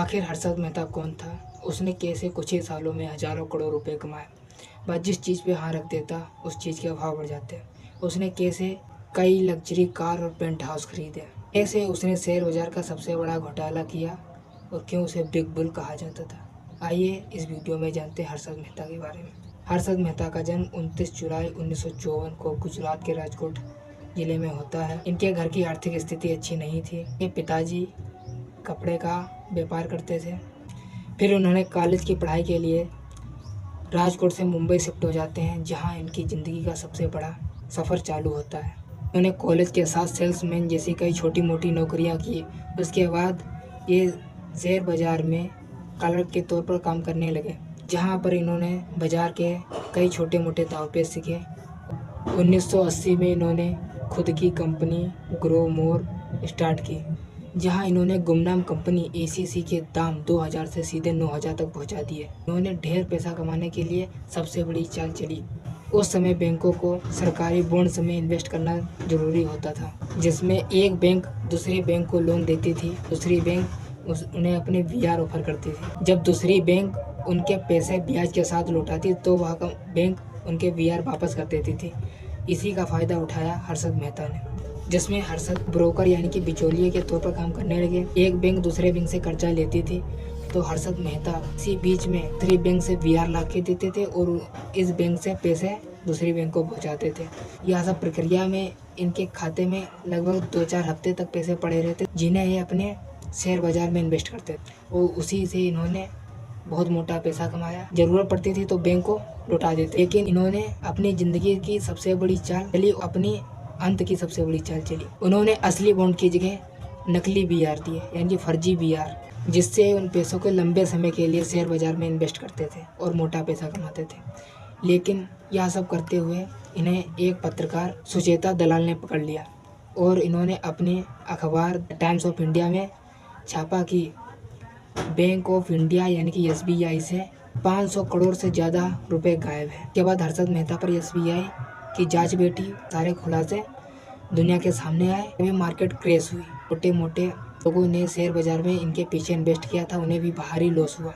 आखिर हर्षद मेहता कौन था? उसने कैसे कुछ ही सालों में हजारों करोड़ रुपए कमाए? वह जिस चीज़ पे हाँ रख देता उस चीज़ के भाव बढ़ जाते। उसने कैसे कई लग्जरी कार और पेंट हाउस खरीदे? कैसे उसने शेयर बाजार का सबसे बड़ा घोटाला किया और क्यों उसे बिग बुल कहा जाता था? आइए इस वीडियो में जानते हैं हर्षद मेहता के बारे में। हर्षद मेहता का जन्म 29 जुलाई 1954 को गुजरात के राजकोट जिले में होता है। इनके घर की आर्थिक स्थिति अच्छी नहीं थी। इनके पिताजी कपड़े का व्यापार करते थे। फिर उन्होंने कॉलेज की पढ़ाई के लिए राजकोट से मुंबई शिफ्ट हो जाते हैं, जहां इनकी ज़िंदगी का सबसे बड़ा सफ़र चालू होता है। उन्होंने कॉलेज के साथ सेल्समैन जैसी कई छोटी मोटी नौकरियां की। उसके बाद ये शेयर बाज़ार में क्लर्क के तौर पर काम करने लगे, जहां पर इन्होंने बाज़ार के कई छोटे मोटे दांवपेच सीखे। 1980 में इन्होंने खुद की कंपनी ग्रो मोर स्टार्ट की, जहां इन्होंने गुमनाम कंपनी ACC के दाम 2000 से सीधे 9000 तक पहुंचा दिए। इन्होंने ढेर पैसा कमाने के लिए सबसे बड़ी चाल चली। उस समय बैंकों को सरकारी बॉन्ड्स में इन्वेस्ट करना जरूरी होता था, जिसमें एक बैंक दूसरी बैंक को लोन देती थी, दूसरी बैंक उन्हें अपने VR ऑफर करती थी। जब दूसरी बैंक उनके पैसे ब्याज के साथ लौटाती तो वह बैंक उनके VR वापस कर देती थी। इसी का फ़ायदा उठाया हर्षद मेहता ने, जिसमें हर्षद ब्रोकर यानी कि बिचौलिए के तौर पर काम करने लगे। एक बैंक दूसरे बैंक से कर्जा लेती थी तो हर्षद मेहता इसी बीच में दूसरी बैंक से VR ला के देते थे और इस बैंक से पैसे दूसरी बैंक को पहुंचाते थे। यह सब प्रक्रिया में इनके खाते में लगभग 2-4 हफ्ते तक पैसे पड़े रहते, जिन्हें ये अपने शेयर बाजार में इन्वेस्ट करते थे और उसी से इन्होंने बहुत मोटा पैसा कमाया। जरूरत पड़ती थी तो बैंक को लौटा देते। लेकिन इन्होंने अपनी ज़िंदगी की सबसे बड़ी चाल चली, अपनी अंत की सबसे बड़ी चाल चली। उन्होंने असली बॉन्ड की जगह नकली VR दिए, यानी कि फर्जी VR, जिससे उन पैसों को लंबे समय के लिए शेयर बाजार में इन्वेस्ट करते थे और मोटा पैसा कमाते थे। लेकिन यह सब करते हुए इन्हें एक पत्रकार सुचेता दलाल ने पकड़ लिया और इन्होंने अपने अखबार टाइम्स ऑफ इंडिया में छापा कि बैंक ऑफ इंडिया यानी कि SBI से 500 करोड़ से ज़्यादा रुपए गायब है। इसके बाद हर्षद मेहता पर SBI की जांच बैठी, सारे खुलासे दुनिया के सामने आए। अभी मार्केट क्रैश हुई। छोटे मोटे लोगों ने शेयर बाजार में इनके पीछे इन्वेस्ट किया था, उन्हें भी भारी लॉस हुआ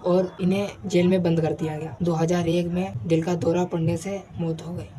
और इन्हें जेल में बंद कर दिया गया। 2001 में दिल का दौरा पड़ने से मौत हो गई।